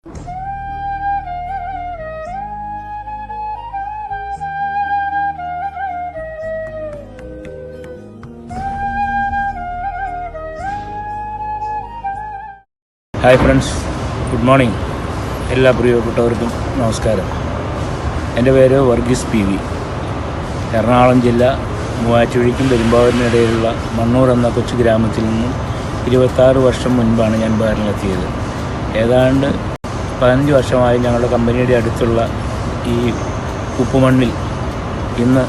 Hi friends, good morning. എല്ലാ പ്രിയപ്പെട്ടവർക്കും നമസ്കാരം. എൻ്റെ പേര് വർഗീസ് പി വി. എറണാകുളം ജില്ല മൂവാറ്റുപുഴയ്ക്കും പെരുമ്പാവൂരിനിടയിലുള്ള മണ്ണൂർ എന്ന കൊച്ചു ഗ്രാമത്തിൽ നിന്നും 26 വർഷം മുൻപാണ് ഞാൻ ബഹറിലെത്തിയത്. ഏതാണ്ട് 15 വർഷമായി ഞങ്ങളുടെ കമ്പനിയുടെ അടുത്തുള്ള ഈ ഉപ്പുമണ്ണിൽ ഇന്ന്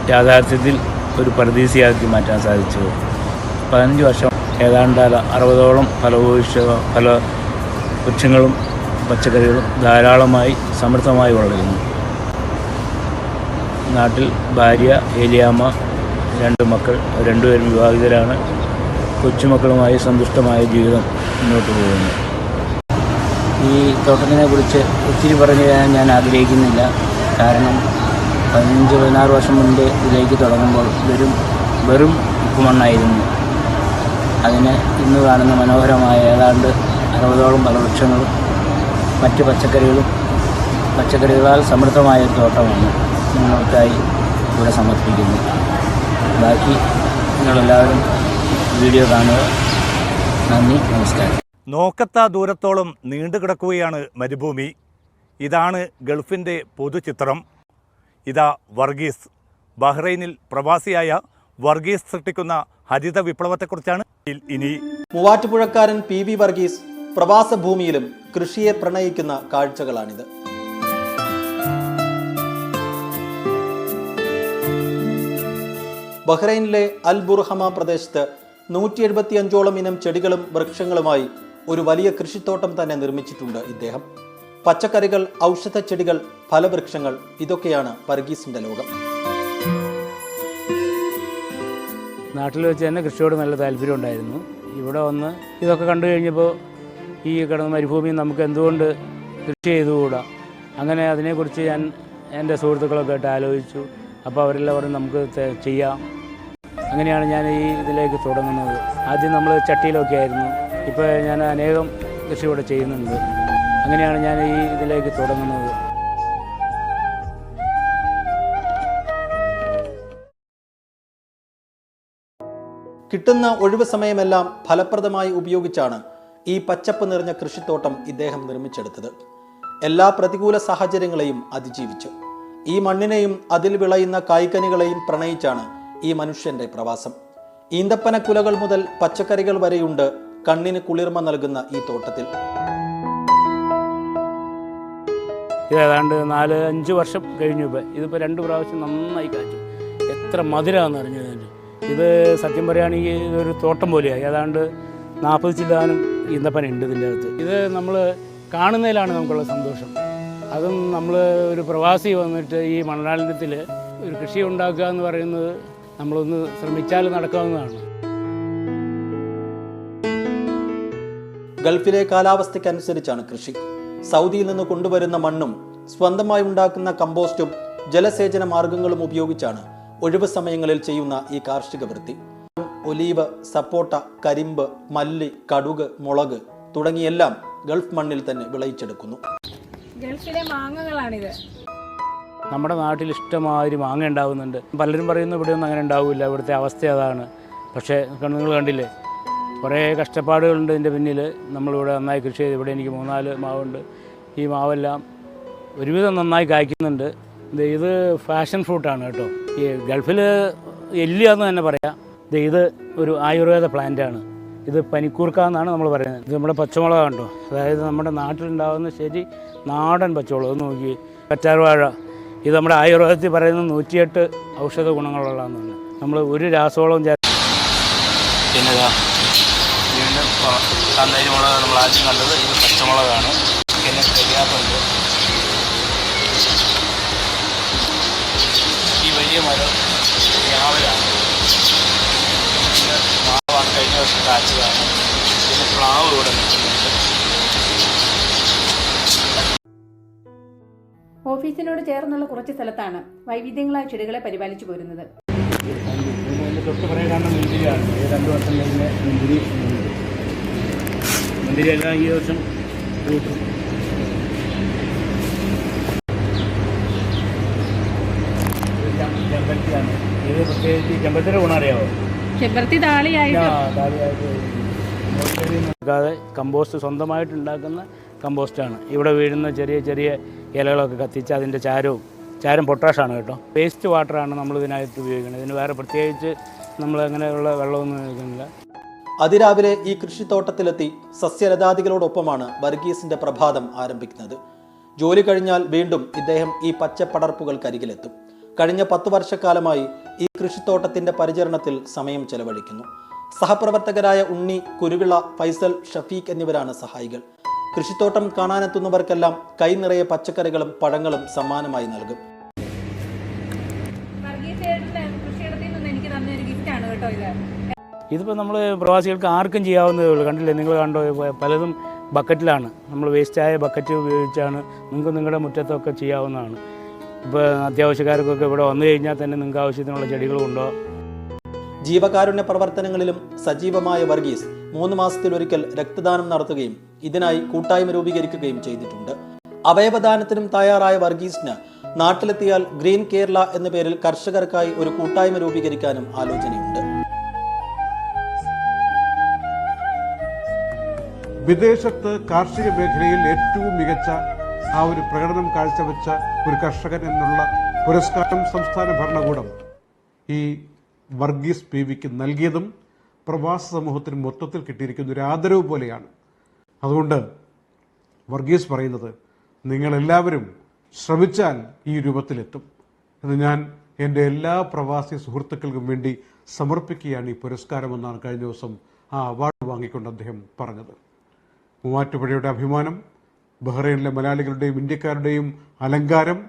യാഥാർത്ഥ്യത്തിൽ ഒരു പരദീസയാക്കി മാറ്റാൻ സാധിച്ചത്. 15 വർഷം ഏതാണ്ട് 60ഓളം ഫല വൃക്ഷങ്ങളും പച്ചക്കറികളും ധാരാളമായി സമൃദ്ധമായി വളരുന്നു. നാട്ടിൽ ഭാര്യ ഏലിയാമ്മ, 2 മക്കൾ, രണ്ടുപേരും വിവാഹിതരാണ്. കൊച്ചുമക്കളുമായി സന്തുഷ്ടമായ ജീവിതം മുന്നോട്ട് പോകുന്നു. ഈ തോട്ടത്തിനെ കുറിച്ച് ഒത്തിരി പറഞ്ഞു തരാൻ ഞാൻ ആഗ്രഹിക്കുന്നില്ല. കാരണം 15-16 വർഷം മുൻപ് ഇതിലേക്ക് തുടങ്ങുമ്പോൾ വെറും ഉപ്പുമണ്ണായിരുന്നു. അതിന് ഇന്ന് കാണുന്ന മനോഹരമായ ഏതാണ്ട് 60ഓളം ഫലവൃക്ഷങ്ങളും മറ്റ് പച്ചക്കറികളാൽ സമൃദ്ധമായ ഒരു തോട്ടമാണ് നിങ്ങൾക്കായി ഇവിടെ സമർപ്പിക്കുന്നത്. ബാക്കി നിങ്ങളെല്ലാവരും വീഡിയോ കാണുക. നന്ദി, നമസ്കാരം. നോക്കത്ത ദൂരത്തോളം നീണ്ടുകിടക്കുകയാണ് മരുഭൂമി. ഇതാണ് ഗൾഫിൻ്റെ പൊതുചിത്രം. ഇതാ വർഗീസ്. ബഹ്റൈനിൽ പ്രവാസിയായ വർഗീസ് സൃഷ്ടിക്കുന്ന ഹരിത വിപ്ലവത്തെക്കുറിച്ചാണ് ഇനി. മൂവാറ്റുപുഴക്കാരൻ പി വി വർഗീസ് പ്രവാസ ഭൂമിയിലും കൃഷിയെ പ്രണയിക്കുന്ന കാഴ്ചകളാണിത്. ബഹ്റൈനിലെ അൽ ബുർഹമ പ്രദേശത്ത് 175ഓളം ഇനം ചെടികളും വൃക്ഷങ്ങളുമായി ഒരു വലിയ കൃഷിത്തോട്ടം തന്നെ നിർമ്മിച്ചിട്ടുണ്ട് ഇദ്ദേഹം. പച്ചക്കറികൾ, ഔഷധ ചെടികൾ, ഫലവൃക്ഷങ്ങൾ, ഇതൊക്കെയാണ് വർഗീസിന്റെ ലോകം. നാട്ടിൽ വെച്ച് തന്നെ കൃഷിയോട് നല്ല താല്പര്യം ഉണ്ടായിരുന്നു. ഇവിടെ വന്ന് ഇതൊക്കെ കണ്ടു കഴിഞ്ഞപ്പോൾ ഈ കിടന്ന മരുഭൂമി നമുക്ക് എന്തുകൊണ്ട് കൃഷി ചെയ്തുകൂടാ, അങ്ങനെ അതിനെക്കുറിച്ച് ഞാൻ എൻ്റെ സുഹൃത്തുക്കളൊക്കെ ആയിട്ട് ആലോചിച്ചു. അപ്പോൾ അവരെല്ലാം പറഞ്ഞു നമുക്ക് ചെയ്യാം. അങ്ങനെയാണ് ഞാൻ ഈ ഇതിലേക്ക് തുടങ്ങുന്നത്. ആദ്യം നമ്മൾ ചട്ടിയിലൊക്കെ ആയിരുന്നു. ഇപ്പോൾ ഞാൻ അനേകം കൃഷി ഇവിടെ ചെയ്യുന്നുണ്ട്. അങ്ങനെയാണ് ഞാൻ ഈ ഇതിലേക്ക് തുടങ്ങുന്നത്. കിട്ടുന്ന ഒഴിവ് സമയമെല്ലാം ഫലപ്രദമായി ഉപയോഗിച്ചാണ് ഈ പച്ചപ്പ് നിറഞ്ഞ കൃഷിത്തോട്ടം ഇദ്ദേഹം നിർമ്മിച്ചെടുത്തത്. എല്ലാ പ്രതികൂല സാഹചര്യങ്ങളെയും അതിജീവിച്ചു. ഈ മണ്ണിനെയും അതിൽ വിളയുന്ന കായ്കനികളെയും പ്രണയിച്ചാണ് ഈ മനുഷ്യന്റെ പ്രവാസം. ഈന്തപ്പന കുലകൾ മുതൽ പച്ചക്കറികൾ വരെയുണ്ട് കണ്ണിന് കുളിർമ നൽകുന്ന ഈ തോട്ടത്തിൽ. ഏതാണ്ട് 4-5 വർഷം കഴിഞ്ഞു. ഇതിപ്പോൾ 2 പ്രാവശ്യം നന്നായി കാച്ചു. എത്ര മധുരമാണെന്ന് അറിഞ്ഞത്. ഇത് സത്യം പറയുകയാണെങ്കിൽ ഇതൊരു തോട്ടം പോലെയായി. ഏതാണ്ട് 40 ചില്ലാനും ഈന്തപ്പന ഉണ്ട് ഇതിൻ്റെ അകത്ത്. ഇത് നമ്മൾ കാണുന്നതിലാണ് നമുക്കുള്ള സന്തോഷം. അതും നമ്മൾ ഒരു പ്രവാസി വന്നിട്ട് ഈ മണലാലയത്തിൽ ഒരു കൃഷി ഉണ്ടാക്കുക എന്ന് പറയുന്നത് നമ്മളൊന്ന് ശ്രമിച്ചാൽ നടക്കാവുന്നതാണ്. ഗൾഫിലെ കാലാവസ്ഥയ്ക്കനുസരിച്ചാണ് കൃഷി. സൗദിയിൽ നിന്ന് കൊണ്ടുവരുന്ന മണ്ണും സ്വന്തമായി ഉണ്ടാക്കുന്ന കമ്പോസ്റ്റും ജലസേചന മാർഗങ്ങളും ഉപയോഗിച്ചാണ് ഒഴിവ് സമയങ്ങളിൽ ചെയ്യുന്ന ഈ കാർഷിക വൃത്തി. ഒലീവ്, സപ്പോട്ട, കരിമ്പ്, മല്ലി, കടുക്, മുളക് തുടങ്ങിയെല്ലാം ഗൾഫ് മണ്ണിൽ തന്നെ വിളയിച്ചെടുക്കുന്നു. ഗൾഫിലെ മാങ്ങകളാണിത്. നമ്മുടെ നാട്ടിൽ ഇഷ്ടമാതിരി മാങ്ങ ഉണ്ടാകുന്നുണ്ട്. പലരും പറയുന്നു ഇവിടെയൊന്നും അങ്ങനെ ഉണ്ടാവില്ല, ഇവിടുത്തെ അവസ്ഥ അതാണ്. പക്ഷേ നിങ്ങൾ കണ്ടില്ലേ, കുറേ കഷ്ടപ്പാടുകളുണ്ട് ഇതിൻ്റെ പിന്നിൽ. നമ്മളിവിടെ നന്നായി കൃഷി ചെയ്ത് ഇവിടെ എനിക്ക് 3-4 മാവുണ്ട്. ഈ മാവെല്ലാം ഒരുവിധം നന്നായി കായ്ക്കുന്നുണ്ട്. ഇത് ഫാഷൻ ഫ്രൂട്ടാണ് കേട്ടോ. ഈ ഗൾഫിൽ എല്ലിയാന്ന് തന്നെ പറയാം. ഇത് ഒരു ആയുർവേദ പ്ലാന്റാണ്. ഇത് പനിക്കൂർക്ക എന്നാണ് നമ്മൾ പറയുന്നത്. ഇത് നമ്മുടെ പച്ചമുളക് കണ്ടോ, അതായത് നമ്മുടെ നാട്ടിലുണ്ടാകുന്ന ശരി നാടൻ പച്ചമുളക്. നോക്കി കറ്റാർവാഴ, ഇത് നമ്മുടെ ആയുർവേദത്തിൽ പറയുന്നത് 108 ഔഷധ ഗുണങ്ങളുള്ളതെന്നാണ്. നമ്മൾ ഒരു രാസവളവും പിന്നെ വീണ്ടും കാന്താരി മുളക് നമ്മൾ ആദ്യം കണ്ടത്. ഇത് പച്ചമുളകാണ്. പിന്നെ കരിയാപ്പുണ്ട്. ഈ വലിയ മരം ഞാവലാണ്. മാവാണ് കഴിഞ്ഞ വർഷം കാച്ചതാണ്. പിന്നെ പ്ലാവ് ഇവിടെ നിൽക്കുന്നുണ്ട്. ഓഫീസിനോട് ചേർന്നുള്ള കുറച്ച് സ്ഥലത്താണ് വൈവിധ്യങ്ങളായ ചെടികളെ പരിപാലിച്ചു പോരുന്നത്. തൊട്ട് പറയാൻ കാരണം മുന്തിരിയാണ്. 2 വർഷം കഴിഞ്ഞ് മുന്തിരി എല്ലാം ഈ വർഷം കൂട്ടും. ചെമ്പരത്തിയുടെ ഗുണം അറിയാമോ? ചെമ്പരത്തി താളിയായിട്ട് നോക്കാതെ കമ്പോസ്റ്റ് സ്വന്തമായിട്ട് ഉണ്ടാക്കുന്ന കമ്പോസ്റ്റാണ്. ഇവിടെ വീഴുന്ന ചെറിയ ചെറിയ ഇലകളൊക്കെ കത്തിച്ച് അതിൻ്റെ ചാരം പൊട്ടാഷാണ് കേട്ടോ. വേസ്റ്റ് വാട്ടറാണ് നമ്മൾ ഇതിനായിട്ട് ഉപയോഗിക്കുന്നത്. ഇതിന് വേറെ പ്രത്യേകിച്ച് നമ്മൾ അങ്ങനെയുള്ള വെള്ളമൊന്നും ഉപയോഗിക്കുന്നില്ല. അതിരാവിലെ ഈ കൃഷിത്തോട്ടത്തിലെത്തി സസ്യലതാദികളോടൊപ്പമാണ് വർഗീസിന്റെ പ്രഭാതം ആരംഭിക്കുന്നത്. ജോലി കഴിഞ്ഞാൽ വീണ്ടും ഇദ്ദേഹം ഈ പച്ചപ്പടർപ്പുകൾക്കരികിലെത്തും. കഴിഞ്ഞ 10 വർഷക്കാലമായി ഈ കൃഷിത്തോട്ടത്തിന്റെ പരിചരണത്തിൽ സമയം ചെലവഴിക്കുന്നു. സഹപ്രവർത്തകരായ ഉണ്ണി, കുരുവിള, ഫൈസൽ, ഷഫീഖ് എന്നിവരാണ് സഹായികൾ. കൃഷിത്തോട്ടം കാണാനെത്തുന്നവർക്കെല്ലാം കൈ നിറയെ പച്ചക്കറികളും പഴങ്ങളും സമ്മാനമായി നൽകും. ഇതിപ്പോൾ നമ്മൾ പ്രവാസികൾക്ക് ആർക്കും ചെയ്യാവുന്നതേ ഉള്ളൂ. കണ്ടില്ലേ, നിങ്ങൾ കണ്ടോ, പലതും ബക്കറ്റിലാണ്. നമ്മൾ വേസ്റ്റായ ബക്കറ്റ് ഉപയോഗിച്ചാണ് നിങ്ങൾക്ക് നിങ്ങളുടെ മുറ്റത്തൊക്കെ ചെയ്യാവുന്നതാണ്. ഇപ്പോൾ അത്യാവശ്യക്കാർക്കൊക്കെ ഇവിടെ വന്നു കഴിഞ്ഞാൽ തന്നെ നിങ്ങൾക്ക് ആവശ്യത്തിനുള്ള ചെടികൾ കൊണ്ടുപോകാം. ജീവകാരുണ്യ പ്രവർത്തനങ്ങളിലും സജീവമായ വർഗീസ് 3 മാസത്തിലൊരിക്കൽ രക്തദാനം നടത്തുകയും ഇതിനായി കൂട്ടായ്മ രൂപീകരിക്കുകയും ചെയ്തിട്ടുണ്ട്. അവയവദാനത്തിനും തയ്യാറായ വർഗീസിന് നാട്ടിലെത്തിയാൽ ഗ്രീൻ കേരള എന്ന പേരിൽ കർഷകർക്കായി ഒരു കൂട്ടായ്മ രൂപീകരിക്കാനും ആലോചനയുണ്ട്. വിദേശത്ത് കാർഷിക മേഖലയിൽ ഏറ്റവും മികച്ച ആ ഒരു പ്രകടനം കാഴ്ചവെച്ച ഒരു കർഷകൻ എന്നുള്ള പുരസ്കാരം സംസ്ഥാന ഭരണകൂടം ഈ വർഗീസ് PVക്ക് നൽകിയതും പ്രവാസ സമൂഹത്തിന് മൊത്തത്തിൽ കിട്ടിയിരിക്കുന്ന ഒരു ആദരവ് പോലെയാണ്. അതുകൊണ്ട് വർഗീസ് പറയുന്നത്, നിങ്ങളെല്ലാവരും ശ്രമിച്ചാൽ ഈ രൂപത്തിലെത്തും എന്ന് ഞാൻ എൻ്റെ എല്ലാ പ്രവാസി സുഹൃത്തുക്കൾക്കും വേണ്ടി സമർപ്പിക്കുകയാണ് ഈ പുരസ്കാരമെന്നാണ് കഴിഞ്ഞ ദിവസം ആ അവാർഡ് വാങ്ങിക്കൊണ്ട് അദ്ദേഹം പറഞ്ഞത്. മൂവാറ്റുപുഴയുടെ അഭിമാനം, ബഹ്റൈനിലെ മലയാളികളുടെയും ഇന്ത്യക്കാരുടെയും അലങ്കാരം,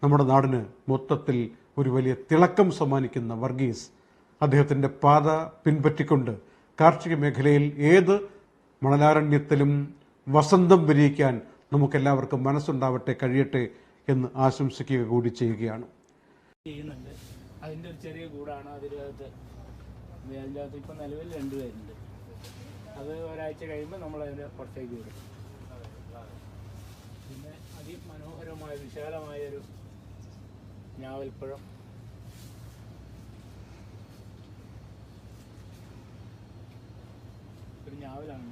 നമ്മുടെ നാടിന് മൊത്തത്തിൽ ഒരു വലിയ തിളക്കം സമ്മാനിക്കുന്ന വർഗീസ് അദ്ദേഹത്തിൻ്റെ പാത പിൻപറ്റിക്കൊണ്ട് കാർഷിക മേഖലയിൽ ഏത് മണലാരണ്യത്തിലും വസന്തം വിരിയിക്കാൻ നമുക്കെല്ലാവർക്കും മനസ്സുണ്ടാവട്ടെ, കഴിയട്ടെ എന്ന് ആശംസിക്കുക കൂടി ചെയ്യുകയാണ്. ചെയ്യുന്നുണ്ട്. അതിൻ്റെ ഒരു ചെറിയ കൂടാണ് അതിനകത്ത് ഇപ്പം നിലവിൽ 2 പേരുണ്ട്. അത് ഒരാഴ്ച കഴിയുമ്പോൾ നമ്മൾ അതിൻ്റെ പുറത്തേക്ക് വിടും. പിന്നെ അതിമനോഹരമായ വിശാലമായൊരു ഞാവൽപ്പഴം, ഒരു ഞാവലാണ്.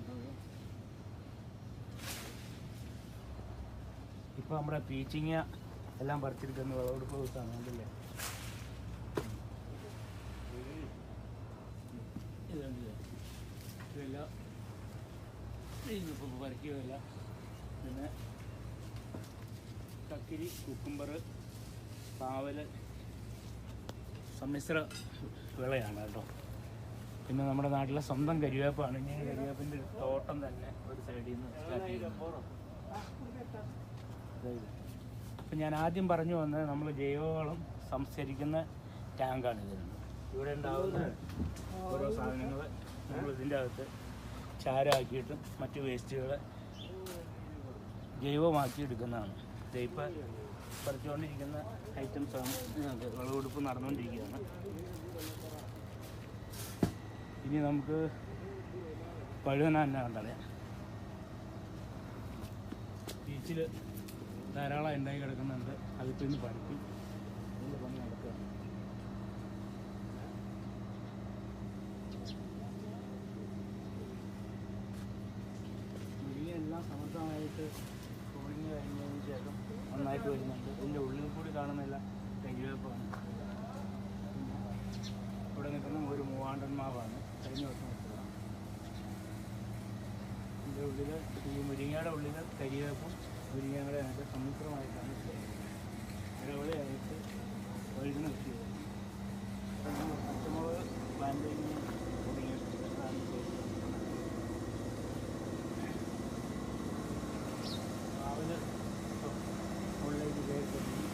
ഇപ്പോൾ നമ്മുടെ പീച്ചിങ്ങ എല്ലാം പറിച്ചെടുക്കുന്ന വിളവെടുപ്പ് ദിവസമാണ്. കണ്ടില്ലേ, ഇതെല്ലാം ഇപ്പോൾ പറിക്കുകയില്ല. പിന്നെ കക്കിരി, കുക്കുംബർ, പാവൽ സമ്മിശ്ര വിളയാണ് കേട്ടോ. പിന്നെ നമ്മുടെ നാട്ടിലെ സ്വന്തം കരിവേപ്പാണ്. ഇങ്ങനെ കരിവേപ്പിൻ്റെ തോട്ടം തന്നെ ഒരു സൈഡിൽ നിന്ന് സ്റ്റാർട്ട് ചെയ്യുന്നത്. അപ്പം ഞാൻ ആദ്യം പറഞ്ഞു വന്നത് നമ്മൾ ജൈവവളം സംസ്കരിക്കുന്ന ടാങ്കാണ് ഇതിനുണ്ട്. ഇവിടെ ഉണ്ടാകുന്ന ഓരോ സാധനങ്ങൾ നമ്മൾ ഇതിൻ്റെ അകത്ത് ചാരമാക്കിയിട്ടും മറ്റു വേസ്റ്റുകൾ ജൈവമാക്കി എടുക്കുന്നതാണ്. ഇപ്പം പറിച്ചുകൊണ്ടിരിക്കുന്ന ഐറ്റംസാണ്. വിളവെടുപ്പ് നടന്നുകൊണ്ടിരിക്കുകയാണ്. ഇനി നമുക്ക് പഴുതന തന്നെ കണ്ടറിയാം. ബീച്ചിൽ ധാരാളം ഉണ്ടായി കിടക്കുന്നുണ്ട്. അതിപ്പോൾ ഇന്ന് പഴുത്തി അതിൻ്റെ പണി നടക്കുകയാണ്. മുരിങ്ങയെല്ലാം സമർത്ഥമായിട്ട് കോണിങ് കഴിഞ്ഞതിന് ശേഷം നന്നായിട്ട് വരുന്നുണ്ട്. ഇതിൻ്റെ ഉള്ളിൽ കൂടി കാണുന്നില്ല കരിവേപ്പാണ്. ഇവിടെ നിൽക്കുന്ന ഒരു മൂവാണ്ടൻ മാവാണ്, കഴിഞ്ഞ വർഷം വെച്ചതാണ്. ഇതിൻ്റെ ഉള്ളിൽ ഈ മുരിങ്ങയുടെ ഉള്ളിൽ കരിവേപ്പും മുരിങ്ങയുടെ അതിൻ്റെ സമ്മിശ്രമായിട്ടാണ് ഇടവളയായിട്ട് വഴുതുന്ന കൃഷി ചെയ്യുന്നത്. പച്ചമുളക് പ്ലാന്റിങ് തുടങ്ങിയിട്ടുണ്ട്. രാവിലെ മുകളിലേക്ക് കയറി തുടങ്ങി.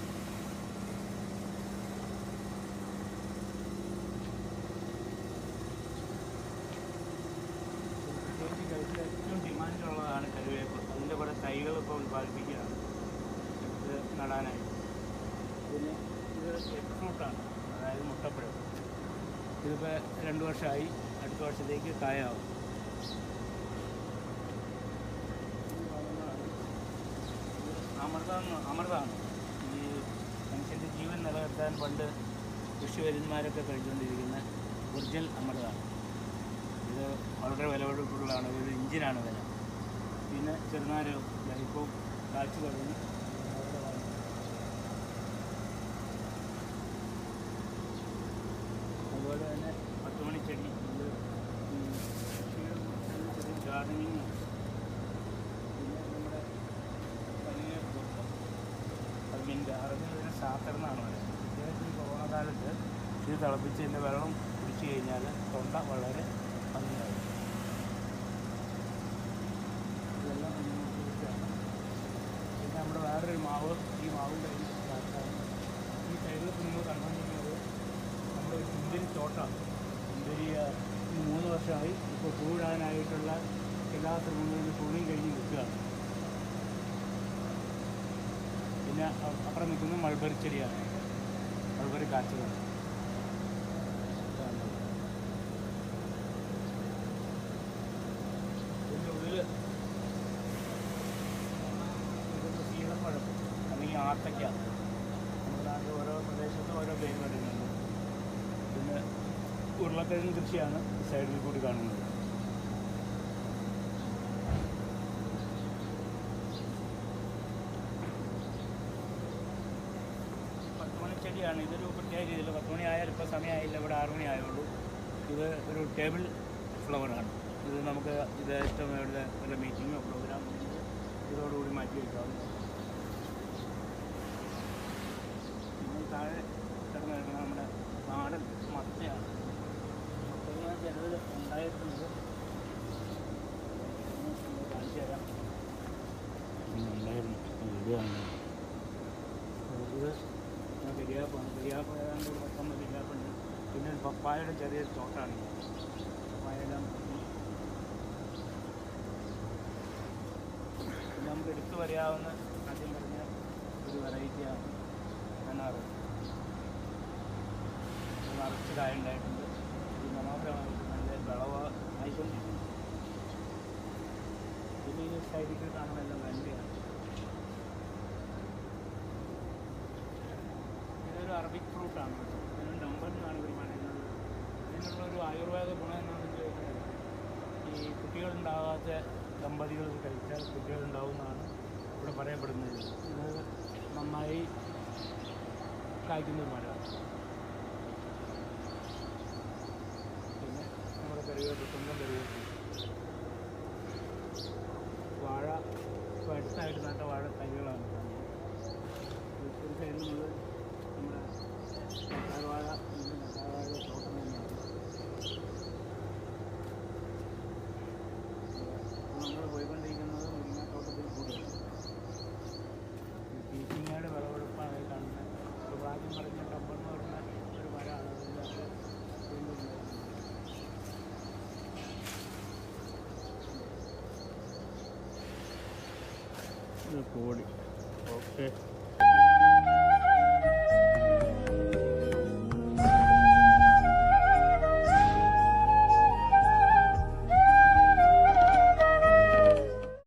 പ്രത്യേകിച്ച് കഴിച്ച ഏറ്റവും ഡിമാൻഡുള്ളതാണ് കറിവേപ്പ്. അതിൻ്റെ കൂടെ തൈകൾ ഇപ്പോൾ ഉൽപ്പാദിപ്പിക്കുകയാണ് ഇത് നടാനായിട്ട്. പിന്നെ ഇത് എഗ് ഫ്രൂട്ടാണ്, അതായത് മുട്ടപ്പഴം. ഇതിപ്പോൾ 2 വർഷമായി, അടുത്ത വർഷത്തേക്ക് കായാവും. അമൃതമാണ്. ഈ മനുഷ്യൻ്റെ ജീവൻ നിലനിർത്താൻ പണ്ട് കൃഷിവര്യന്മാരൊക്കെ കഴിച്ചുകൊണ്ടിരിക്കുന്ന ഒറിജിനൽ അമൃതാണ്. ഇത് വളരെ വിലപിടിപ്പുള്ളതാണ്. ഒരു ഇഞ്ചിനാണ് വില. പിന്നെ ചെറുനാരകം ഇപ്പോൾ കാച്ചു കഴിഞ്ഞ് അതുപോലെ തന്നെ 10 മണിച്ചെടി ഇത് ചെറിയ ഗാർഡനിങ്. പിന്നെ നമ്മുടെ അറബിൻ്റെ ഇതിന് സാത്തർ എന്നാണ് പറയുന്നത്. പ്രത്യേകിച്ച് ഈ കൊറോണ കാലത്ത് ഇത് തിളപ്പിച്ച് ഇതിൻ്റെ വെള്ളം കുടിച്ചു കഴിഞ്ഞാൽ തൊണ്ട വളരെ ഭംഗിയാകും. ഇതെല്ലാം കുടിച്ചാണ്. പിന്നെ നമ്മുടെ വേറൊരു മാവ്, ഈ മാവും കഴിഞ്ഞ് ഈ സൈഡിൽ നിങ്ങൾ കണ്ടുകൊണ്ടിരിക്കുന്നത് നമ്മുടെ ഒരു സുന്ദരി തോട്ടമാണ്. സുന്ദരി 3 വർഷമായി. ഇപ്പോൾ പൂവിടാനായിട്ടുള്ള എല്ലാ ശ്രമങ്ങളിലും പൂവിയും കഴിഞ്ഞ് നിൽക്കുകയാണ്. പിന്നെ അപ്പുറം നിൽക്കുന്നത് മൾബറി ചെടിയാണ്. മൾബറി കാച്ചുകളാണ്. ഇതിൻ്റെ ഉള്ളിൽ സീതപ്പഴം അല്ലെങ്കിൽ ആത്തയ്ക്ക. നമ്മുടെ നാട്ടിൽ ഓരോ പ്രദേശത്തും ഓരോ പേര് പറയുന്നുണ്ട്. പിന്നെ ഉരുളക്കിഴങ്ങ് കൃഷിയാണ് ഈ സൈഡിൽ കൂടി കാണുന്നത്. ചെടിയാണ്. ഇതൊരു പ്രത്യേക രീതിയിൽ 10 മണി ആയാലും ഇപ്പോൾ സമയമായില്ല, ഇവിടെ 6 മണി ആയുള്ളൂ. ഇത് ഒരു ടേബിൾ ഫ്ലവറാണ്. ഇത് നമുക്ക് ഇത് ഇഷ്ടം ഇവിടെ വല്ല മീറ്റിങ്ങോ പ്രോഗ്രാം ഇതോടുകൂടി മാറ്റി വയ്ക്കാവുന്ന. പിന്നെ താഴെ കിടന്ന് കിടക്കുന്ന നമ്മുടെ നാടൻ മത്തയാണ്. മത്തങ്ങ ചിലത് ഉണ്ടായിരുന്നത് കാണിച്ചു തരാം. ഉണ്ടായിരുന്നു ഇവിടെയാണ്. ഇത് പെരിയാപ്പാണ്. പെരിയാപ്പ് ഏതാണ്ട് ഒരു 19 പെരിയാപ്പുണ്ട്. പിന്നെ പപ്പായയുടെ ചെറിയൊരു തോട്ടാണ്. പപ്പായെല്ലാം പിന്നെ നമുക്ക് എടുത്തു പറയാവുന്ന ആദ്യം പറഞ്ഞ ഒരു വെറൈറ്റിയാണ് അനാറ്. നിറച്ച് കായ ഉണ്ടായിട്ടുണ്ട്. ഇത് മനോഹരമായിട്ട് നല്ല വിളവ് ആയിക്കൊണ്ടിരിക്കുന്നു. പിന്നെ ഈ സൈഡിൽ കാണുന്നതെല്ലാം വെണ്ടയാണ്. ഇതൊരു അറബിക് ഫ്രൂട്ടാണ്. ഇതിന് നമ്പർ എന്നാണ് ഇവർ പറയുന്നത്. ഇതിനുള്ളൊരു ആയുർവേദ ഗുണം എന്താണെന്ന് വെച്ച് കഴിഞ്ഞാൽ ഈ കുട്ടികളുണ്ടാകാത്ത ദമ്പതികൾ കഴിച്ചാൽ കുട്ടികളുണ്ടാവുമെന്നാണ് ഇവിടെ പറയപ്പെടുന്നത്. ഇത് നന്നായി കായ്ക്കുന്ന മരമാണ്. പിന്നെ നമ്മുടെ കറിവേപ്പ്, സ്വന്തം കറിവേപ്പ്, വാഴ. ഇപ്പോൾ അടുത്തായിട്ട് നട്ട വാഴ തൈകളാണ്. ഒരു സൈഡിൽ നമ്മൾ നമ്മുടെ നട്ടാവാഴ തോട്ടം തന്നെയാണ്. നമ്മൾ പോയിക്കൊണ്ടിരിക്കുന്നത് മുരിങ്ങാത്തോട്ടത്തിൽ കൂടുതലാണ്. പീച്ചിങ്ങയുടെ വിളവെടുപ്പാണ് കാണുന്നത്. ഇപ്പോൾ ആദ്യം പറഞ്ഞ ടബ്ബർ എന്ന് പറഞ്ഞ ഒരു മരമാണ്. അതിനകത്ത് വീണ്ടും കോടി. ഓക്കെ.